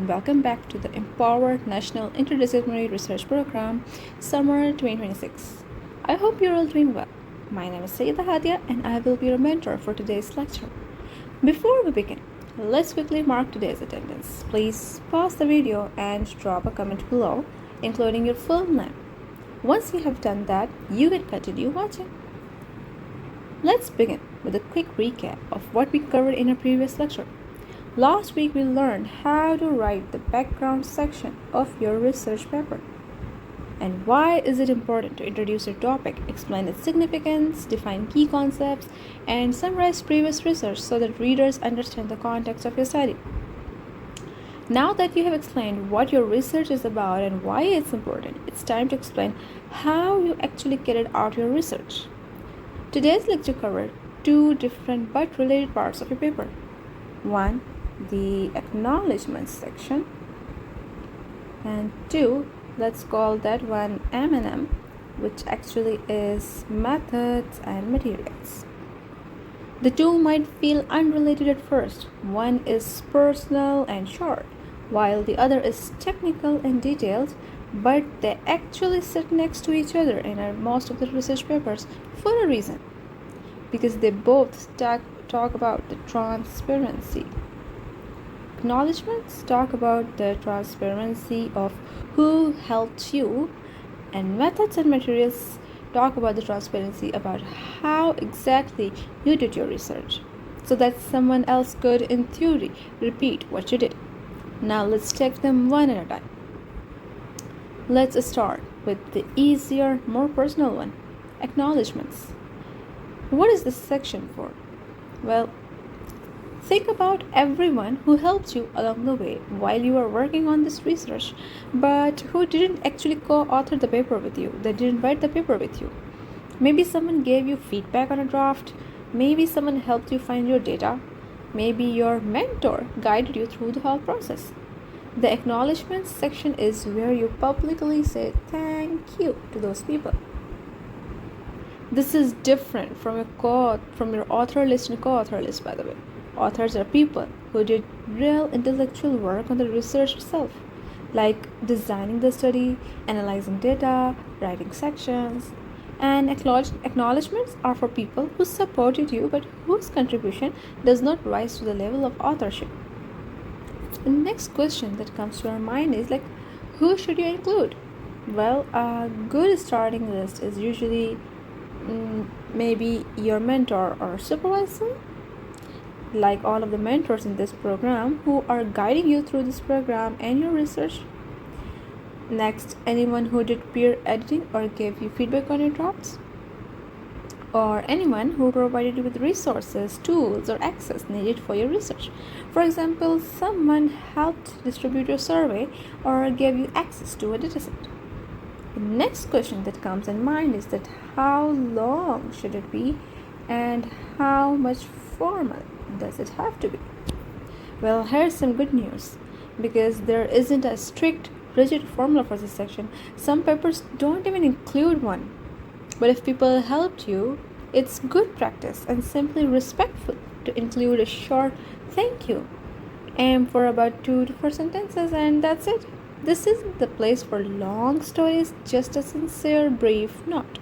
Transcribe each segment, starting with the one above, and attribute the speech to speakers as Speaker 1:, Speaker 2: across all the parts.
Speaker 1: and welcome back to the Empowered National Interdisciplinary Research Program, Summer 2026. I hope you're all doing well. My name is Sayyida Hadia and I will be your mentor for today's lecture. Before we begin, let's quickly mark today's attendance. Please pause the video and drop a comment below, including your full name. Once you have done that, you can continue watching. Let's begin with a quick recap of what we covered in a previous lecture. Last week we learned how to write the background section of your research paper. And why is it important to introduce your topic, explain its significance, define key concepts, and summarize previous research so that readers understand the context of your study. Now that you have explained what your research is about and why it's important, it's time to explain how you actually carried out your research. Today's lecture covered two different but related parts of your paper. One, the acknowledgement section, and two, let's call that one M&M, which actually is methods and materials. The two might feel unrelated at first. One is personal and short, while the other is technical and detailed, but they actually sit next to each other in most of the research papers for a reason, because they both talk about the transparency. Acknowledgements talk about the transparency of who helped you, and methods and materials talk about the transparency about how exactly you did your research, so that someone else could, in theory, repeat what you did. Now let's take them one at a time. Let's start with the easier, more personal one, acknowledgements. What is this section for? Well, think about everyone who helped you along the way while you were working on this research, but who didn't actually co-author the paper with you. They didn't write the paper with you. Maybe someone gave you feedback on a draft. Maybe someone helped you find your data. Maybe your mentor guided you through the whole process. The acknowledgements section is where you publicly say thank you to those people. This is different from your author list and co-author list, by the way. Authors are people who did real intellectual work on the research itself, like designing the study, analyzing data, writing sections. And acknowledgements are for people who supported you but whose contribution does not rise to the level of authorship. The next question that comes to our mind is who should you include? Well, a good starting list is usually maybe your mentor or supervisor, like all of the mentors in this program who are guiding you through this program and your research. Next, anyone who did peer editing or gave you feedback on your drafts, or anyone who provided you with resources, tools, or access needed for your research. For example, someone helped distribute your survey or gave you access to a dataset. The next question that comes in mind is that how long should it be and how much formal does it have to be? Well, here's some good news, because there isn't a strict, rigid formula for this section. Some papers don't even include one. But if people helped you, it's good practice and simply respectful to include a short thank you. Aim for about 2 to 4 sentences and that's it. This isn't the place for long stories, just a sincere, brief note.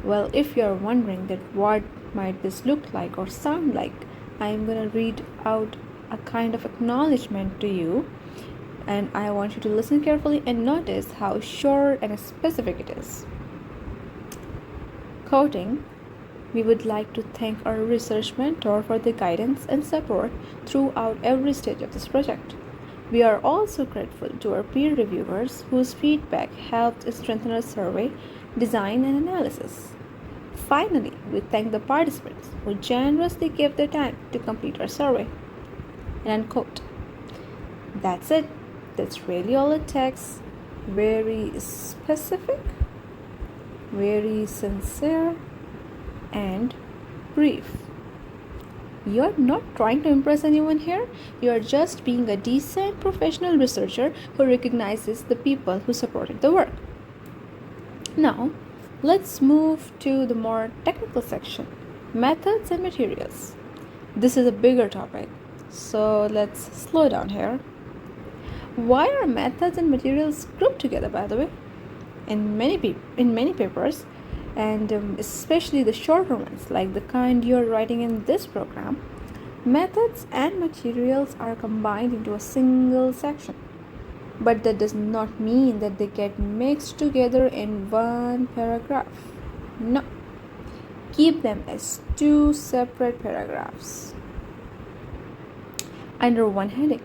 Speaker 1: Well, if you're wondering that what might this look like or sound like, I'm going to read out a kind of acknowledgement to you, and I want you to listen carefully and notice how short and specific it is. Quoting, we would like to thank our research mentor for the guidance and support throughout every stage of this project. We are also grateful to our peer reviewers whose feedback helped strengthen our survey, design, and analysis. Finally, we thank the participants who generously gave their time to complete our survey. And unquote. That's it. That's really all it takes. Very specific, very sincere, and brief. You're not trying to impress anyone here. You're just being a decent professional researcher who recognizes the people who supported the work. Now, let's move to the more technical section, methods and materials. This is a bigger topic, so let's slow down here. Why are methods and materials grouped together, by the way? In many papers, and especially the shorter ones, like the kind you're writing in this program, methods and materials are combined into a single section. But that does not mean that they get mixed together in one paragraph. No. Keep them as two separate paragraphs. Under one heading,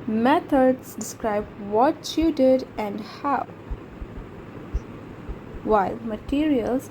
Speaker 1: methods describe what you did and how, while materials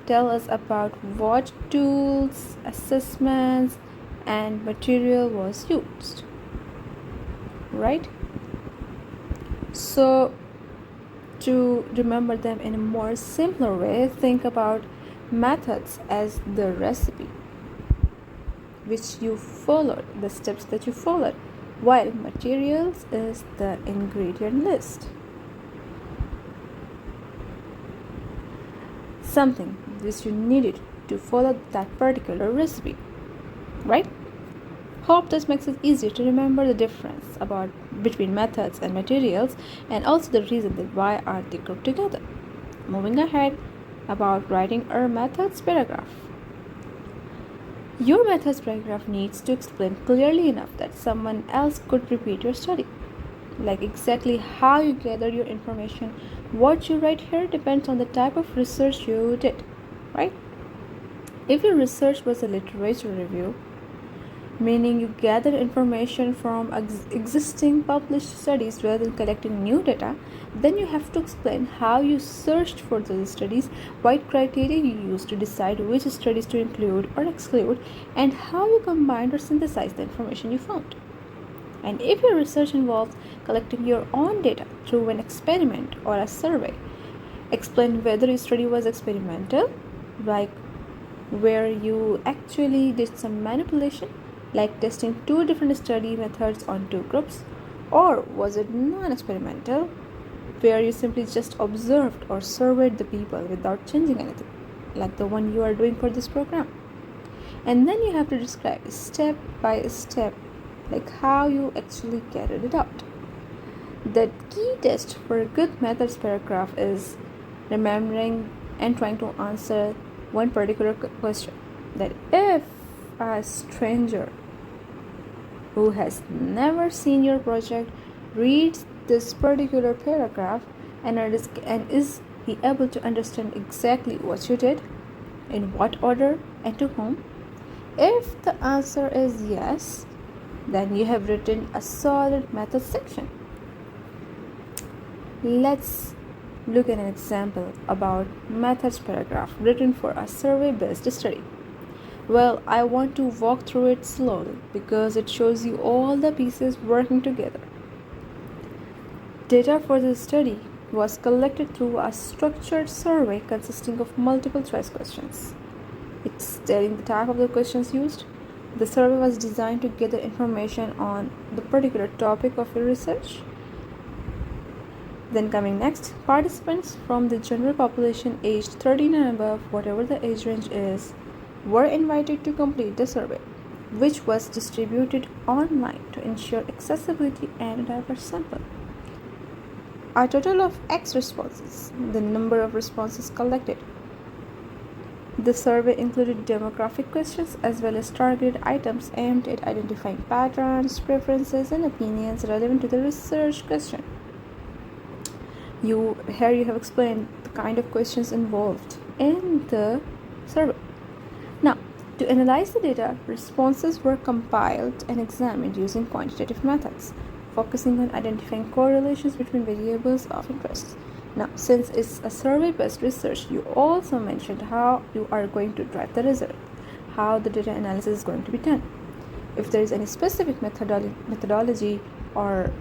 Speaker 1: tell us about what tools, assessments, and material was used. Right? So, to remember them in a more simpler way, think about methods as the recipe which you followed, the steps that you followed, while materials is the ingredient list. Something which you needed to follow that particular recipe, right? Hope this makes it easier to remember the difference between methods and materials, and also the reason that why are they grouped together. Moving ahead, about writing a methods paragraph. Your methods paragraph needs to explain clearly enough that someone else could repeat your study. Like exactly how you gather your information, what you write here depends on the type of research you did, right? If your research was a literature review, meaning you gather information from existing published studies rather than collecting new data, then you have to explain how you searched for those studies, what criteria you used to decide which studies to include or exclude, and how you combined or synthesized the information you found. And if your research involves collecting your own data through an experiment or a survey, explain whether your study was experimental, like where you actually did some manipulation, like testing two different study methods on two groups, or was it non-experimental, where you simply just observed or surveyed the people without changing anything, like the one you are doing for this program. And then you have to describe step by step, like how you actually carried it out. The key test for a good methods paragraph is remembering and trying to answer one particular question, that if a stranger who has never seen your project reads this particular paragraph and is he able to understand exactly what you did, in what order, and to whom? If the answer is yes, then you have written a solid method section. Let's look at an example about methods paragraph written for a survey-based study. Well, I want to walk through it slowly because it shows you all the pieces working together. Data for the study was collected through a structured survey consisting of multiple choice questions. It's telling the type of the questions used. The survey was designed to gather information on the particular topic of your research. Then coming next, participants from the general population aged 13 and above, whatever the age range is, were invited to complete the survey, which was distributed online to ensure accessibility and a diverse sample. A total of X responses, the number of responses collected. The survey included demographic questions as well as targeted items aimed at identifying patterns, preferences, and opinions relevant to the research question. Here you have explained the kind of questions involved in the survey. Now, to analyze the data, responses were compiled and examined using quantitative methods, focusing on identifying correlations between variables of interest. Now, since it's a survey-based research, you also mentioned how you are going to drive the result, how the data analysis is going to be done. If there is any specific methodology or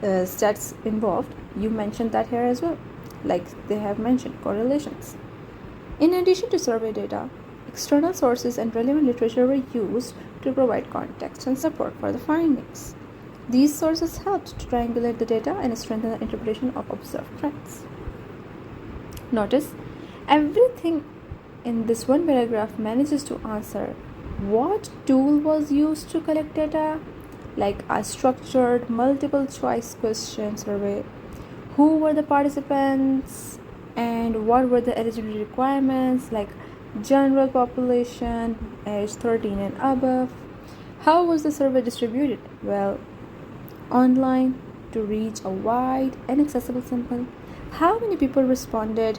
Speaker 1: stats involved, you mentioned that here as well, like they have mentioned correlations. In addition to survey data, external sources and relevant literature were used to provide context and support for the findings. These sources helped to triangulate the data and strengthen the interpretation of observed trends. Notice, everything in this one paragraph manages to answer what tool was used to collect data, like a structured multiple choice question survey. Who were the participants and what were the eligibility requirements, like general population, age 13 and above. How was the survey distributed? Well, online to reach a wide and accessible sample. How many people responded?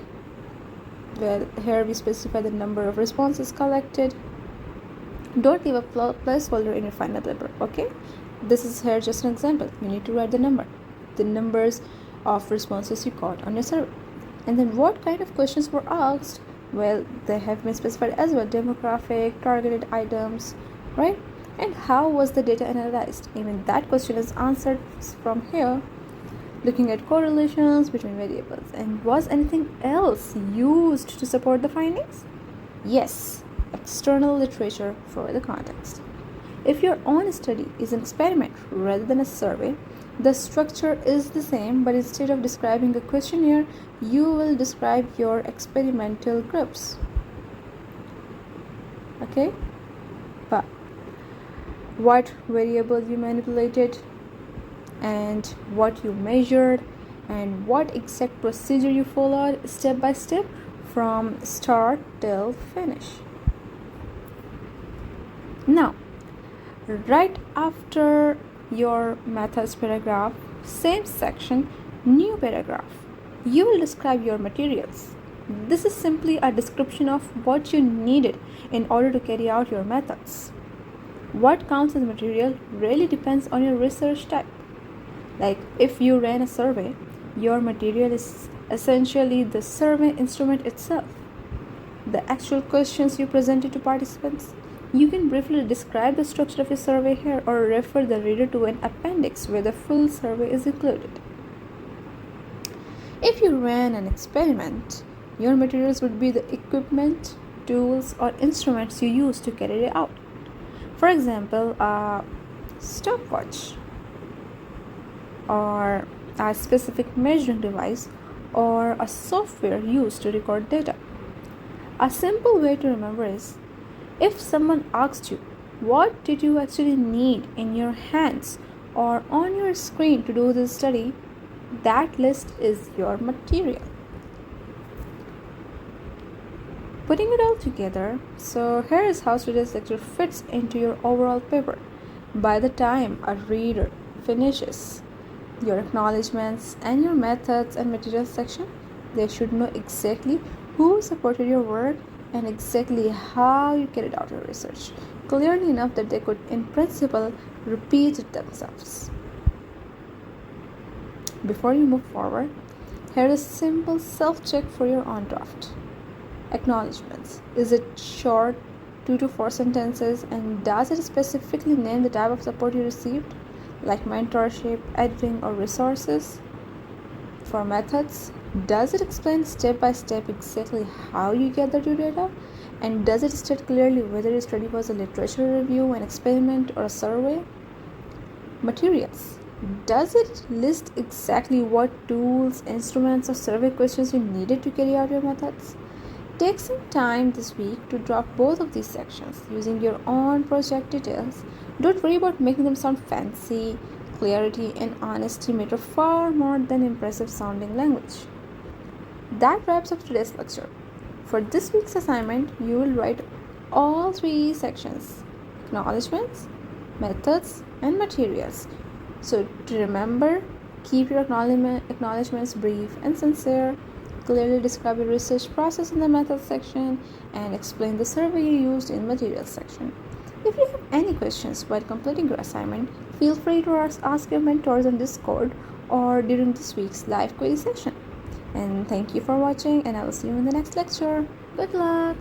Speaker 1: Well, here we specify the number of responses collected. Don't leave a placeholder in your final paper, okay? This is here just an example. You need to write the numbers of responses you got on your survey. And then what kind of questions were asked? Well, they have been specified as well: demographic, targeted items, right? And how was the data analyzed? Even that question is answered from here, looking at correlations between variables. And was anything else used to support the findings? Yes, external literature for the context. If your own study is an experiment rather than a survey, the structure is the same, but instead of describing a questionnaire, you will describe your experimental groups. Okay? But what variable you manipulated, and what you measured, and what exact procedure you followed step by step from start till finish. Now, right after your methods paragraph, same section, new paragraph, you will describe your materials. This is simply a description of what you needed in order to carry out your methods. What counts as material really depends on your research type. Like if you ran a survey, your material is essentially the survey instrument itself, the actual questions you presented to participants. You can briefly describe the structure of your survey here, or refer the reader to an appendix where the full survey is included. If you ran an experiment, your materials would be the equipment, tools, or instruments you use to carry it out. For example, a stopwatch, or a specific measuring device, or a software used to record data. A simple way to remember is, if someone asked you, what did you actually need in your hands or on your screen to do this study, that list is your material. Putting it all together, so here is how today's lecture fits into your overall paper. By the time a reader finishes your acknowledgements and your methods and materials section, they should know exactly who supported your work and exactly how you carried out your research, clearly enough that they could, in principle, repeat it themselves. Before you move forward, here is a simple self-check for your own draft. Acknowledgements. Is it short, 2 to 4 sentences, and does it specifically name the type of support you received, like mentorship, editing, or resources? For methods, does it explain step by step exactly how you gathered your data? And does it state clearly whether your study was a literature review, an experiment, or a survey? Materials. Does it list exactly what tools, instruments, or survey questions you needed to carry out your methods? Take some time this week to draft both of these sections using your own project details. Don't worry about making them sound fancy. Clarity and honesty matter far more than impressive sounding language. That wraps up today's lecture. For this week's assignment, you will write all 3 sections: acknowledgements, methods, and materials. So to remember, keep your acknowledgements brief and sincere. Clearly describe your research process in the methods section and explain the survey you used in materials section. If you have any questions while completing your assignment, feel free to ask your mentors on Discord or during this week's live quiz session. And thank you for watching, and I will see you in the next lecture. Good luck!